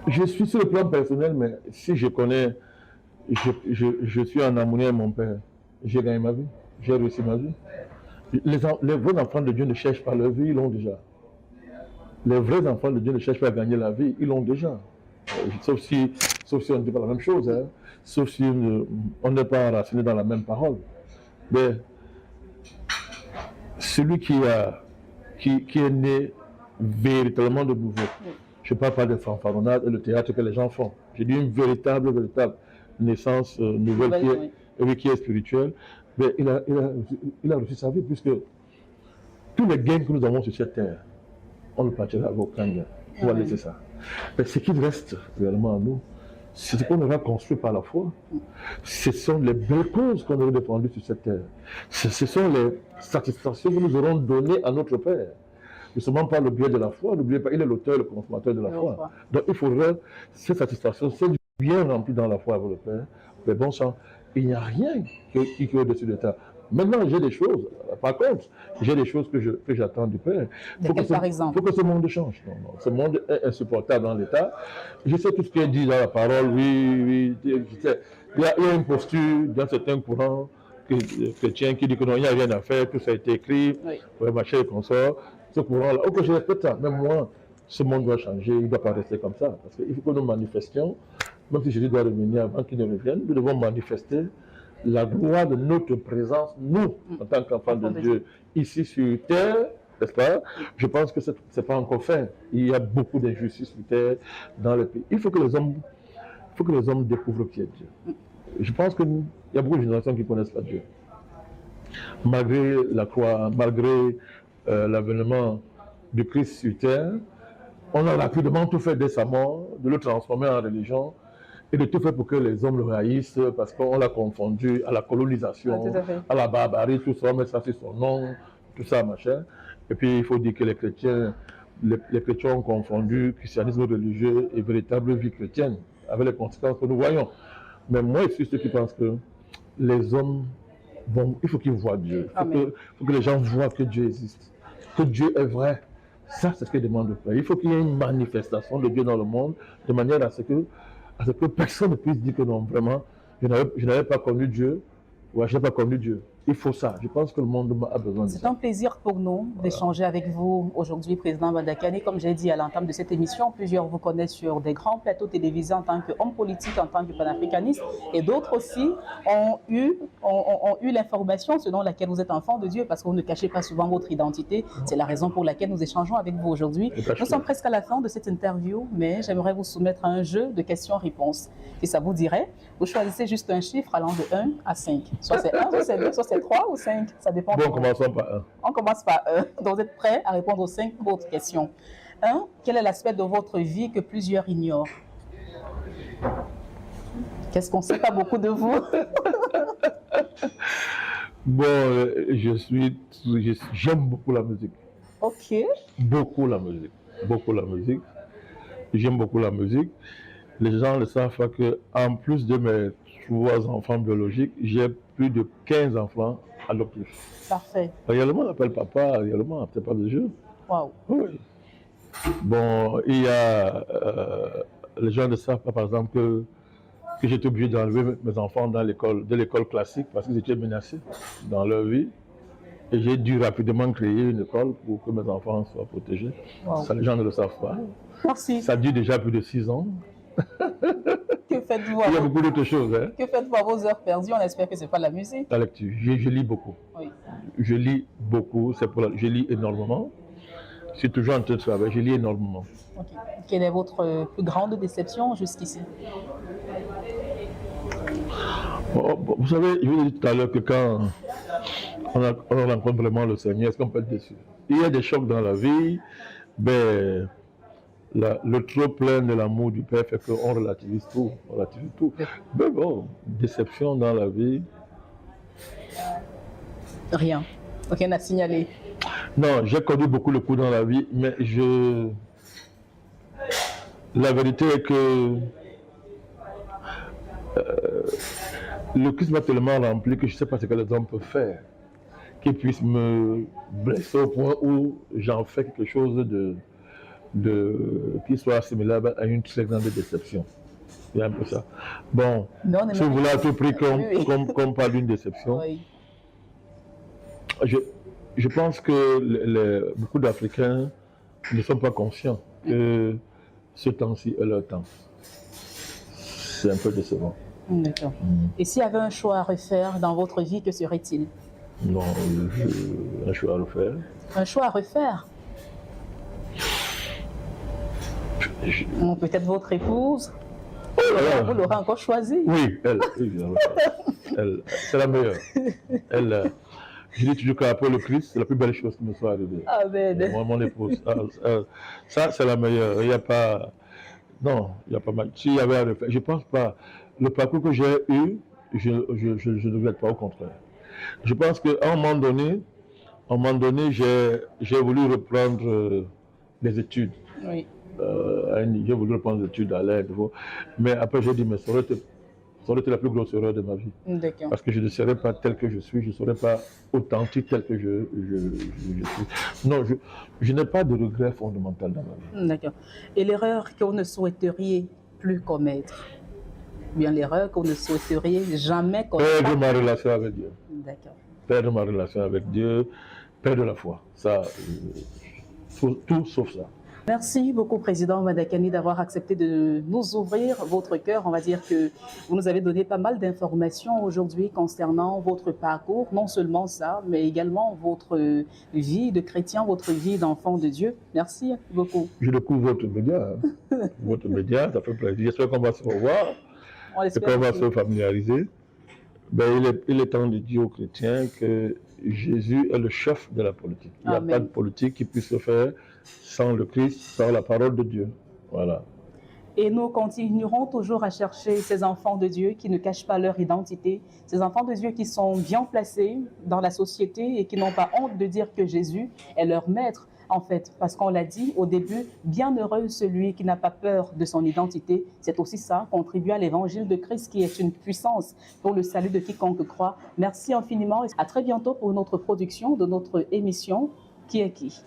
Je suis sur le plan personnel, mais si je connais, je suis en harmonie avec mon père, j'ai gagné ma vie, j'ai réussi ma vie. Les vrais enfants de Dieu ne cherchent pas leur vie, ils l'ont déjà. Les vrais enfants de Dieu ne cherchent pas à gagner la vie, ils l'ont déjà. Sauf si, sauf si on ne dit pas la même chose, hein. Sauf si on n'est pas enraciné dans la même parole. Mais celui qui est né véritablement de nouveau, je ne parle pas des fanfaronnades et le théâtre que les gens font. J'ai dit une véritable naissance nouvelle qui est spirituelle. Mais il a reçu sa vie puisque tous les gains que nous avons sur cette terre, on ne partira avec aucun gain. On va laisser ça. Mais ce qui reste réellement à nous, c'est ce qu'on aura construit par la foi. Ce sont les belles causes qu'on aura défendues sur cette terre. Ce sont les satisfactions que nous aurons données à notre Père. Justement par le biais de la foi, n'oubliez pas, il est l'auteur et le consommateur de la foi. Donc il faudrait cette satisfaction, c'est bien rempli dans la foi avec le Père. Mais bon sang, il n'y a rien qui est au-dessus de ça. Maintenant, j'ai des choses, par contre, j'ai des choses que j'attends du Père. Par exemple? Il faut que ce monde change. Non. Ce monde est insupportable dans l'État. Je sais tout ce qui est dit dans la parole, oui, il y a une posture dans certains courants chrétiens qui dit que non, il n'y a rien à faire, tout ça a été écrit, pour marcher et consorts. Ce courant-là, ok, je répète ça, même moi, ce monde doit changer, il ne doit pas rester comme ça. Parce qu'il faut que nous manifestions, même si Jésus doit revenir avant qu'il ne revienne, nous devons manifester la gloire de notre présence, nous, en tant qu'enfants de Dieu, ici sur terre, n'est-ce pas? Je pense que ce n'est pas encore fait. Il y a beaucoup d'injustices sur terre dans le pays. Il faut que les hommes découvrent qui est Dieu. Je pense qu'il y a beaucoup de générations qui ne connaissent pas Dieu. Malgré la croix, malgré l'avènement du Christ sur terre, on a rapidement tout fait dès sa mort, de le transformer en religion et de tout faire pour que les hommes le haïssent parce qu'on l'a confondu à la colonisation, à la barbarie, tout ça, mais ça c'est son nom, tout ça, machin. Et puis il faut dire que les chrétiens ont confondu christianisme religieux et véritable vie chrétienne, avec les conséquences que nous voyons. Mais moi, je suis ceux qui pensent que les hommes il faut qu'ils voient Dieu. Il faut que les gens voient que Dieu existe, que Dieu est vrai. Ça, c'est ce que demande le Père. Il faut qu'il y ait une manifestation de Dieu dans le monde, de manière à ce que personne ne puisse dire que non, vraiment, je n'avais pas connu Dieu, ou je n'ai pas connu Dieu. Il faut ça. Je pense que le monde a besoin de ça. C'est un plaisir pour nous d'échanger avec vous aujourd'hui, Président Mbandakani. Comme j'ai dit à l'entame de cette émission, plusieurs vous connaissent sur des grands plateaux télévisés en tant qu'homme politique, en tant que panafricaniste, et d'autres aussi ont eu l'information selon laquelle vous êtes enfant de Dieu, parce que vous ne cachez pas souvent votre identité. C'est la raison pour laquelle nous échangeons avec vous aujourd'hui. Nous sommes presque à la fin de cette interview, mais j'aimerais vous soumettre à un jeu de questions-réponses. Si ça vous dirait, vous choisissez juste un chiffre allant de 1 à 5. Soit c'est 1, soit c'est 2, soit c'est 3 ou 5, ça dépend. Bon, commençons par 1. On commence par 1. Donc vous êtes prêts à répondre aux 5 autres questions. 1. Quel est l'aspect de votre vie que plusieurs ignorent? Qu'est-ce qu'on ne sait pas beaucoup de vous? Bon, j'aime beaucoup la musique. Ok. Beaucoup la musique. J'aime beaucoup la musique. Les gens ne savent pas qu'en plus de mes 3 enfants biologiques, j'ai plus de 15 enfants adoptifs. Parfait. Réellement, on appelle papa, réellement, c'est pas de jeu. Waouh. Oui. Bon, il y a... les gens ne savent pas, par exemple, que j'étais obligé d'enlever mes enfants de l'école classique parce qu'ils étaient menacés dans leur vie. Et j'ai dû rapidement créer une école pour que mes enfants soient protégés. Wow. Ça, les gens ne le savent pas. Merci. Ça dure déjà plus de 6 ans. Que faites-vous? Il y a beaucoup d'autres choses. Hein. Que faites-vous à vos heures perdues? On espère que ce n'est pas la musique. La lecture. Je lis beaucoup. Oui. Je lis beaucoup. Je lis énormément. Je suis toujours en train de travailler. Je lis énormément. Okay. Quelle est votre plus grande déception jusqu'ici? Vous savez, je vous ai dit tout à l'heure que quand on rencontre vraiment le Seigneur, est-ce qu'on peut être déçu? Il y a des chocs dans la vie, mais le trop plein de l'amour du Père fait qu'on relativise tout. Mais bon, déception dans la vie. Rien. Rien à signaler. Non, j'ai connu beaucoup de coups dans la vie, mais la vérité est que le Christ m'a tellement rempli que je ne sais pas ce que les hommes peuvent faire, qu'ils puissent me blesser au point où j'en fais quelque chose qui soit assimilable à une très grande déception. Il y a un peu ça. Bon, Mais on si vous voulez à tout prix Oui. qu'on parle d'une déception, Oui. je pense que beaucoup d'Africains ne sont pas conscients que ce temps-ci est leur temps. C'est un peu décevant. D'accord. Et s'il y avait un choix à refaire dans votre vie, que serait-il? Non, un choix à refaire. Un choix à refaire? Peut-être votre épouse? Vous l'aurez encore choisi? Oui, elle, c'est la meilleure. Elle, je dis toujours qu'après le Christ, c'est la plus belle chose qui me soit arrivée. Amen. Mon épouse, ça c'est la meilleure. Il n'y a pas, non, il n'y a pas mal. S'il y avait à refaire, je ne pense pas. Le parcours que j'ai eu, je ne regrette pas, au contraire. Je pense qu'à un moment donné, j'ai voulu reprendre les études. Oui. J'ai voulu reprendre les études à l'aide. Mais après, j'ai dit, mais ça aurait été la plus grosse erreur de ma vie. D'accord. Parce que je ne serais pas tel que je suis, je ne serais pas authentique tel que je suis. Non, je n'ai pas de regret fondamental dans ma vie. D'accord. Et l'erreur que vous ne souhaiteriez plus commettre? Bien l'erreur que vous ne souhaiteriez jamais commettre? Perdre ma relation avec Dieu. D'accord. Perdre ma relation avec Dieu, perdre la foi. Ça, tout sauf ça. Merci beaucoup, Président Madakani, d'avoir accepté de nous ouvrir votre cœur. On va dire que vous nous avez donné pas mal d'informations aujourd'hui concernant votre parcours. Non seulement ça, mais également votre vie de chrétien, votre vie d'enfant de Dieu. Merci beaucoup. Je découvre votre média. Votre média, ça fait plaisir. J'espère qu'on va se revoir et qu'on va se familiariser. Ben, il est temps de dire aux chrétiens que Jésus est le chef de la politique. Il n'y a pas de politique qui puisse se faire sans le Christ, sans la parole de Dieu. Voilà. Et nous continuerons toujours à chercher ces enfants de Dieu qui ne cachent pas leur identité, ces enfants de Dieu qui sont bien placés dans la société et qui n'ont pas honte de dire que Jésus est leur maître, en fait, parce qu'on l'a dit au début, bienheureux celui qui n'a pas peur de son identité. C'est aussi ça, contribuer à l'évangile de Christ qui est une puissance pour le salut de quiconque croit. Merci infiniment et à très bientôt pour notre production de notre émission Qui est qui?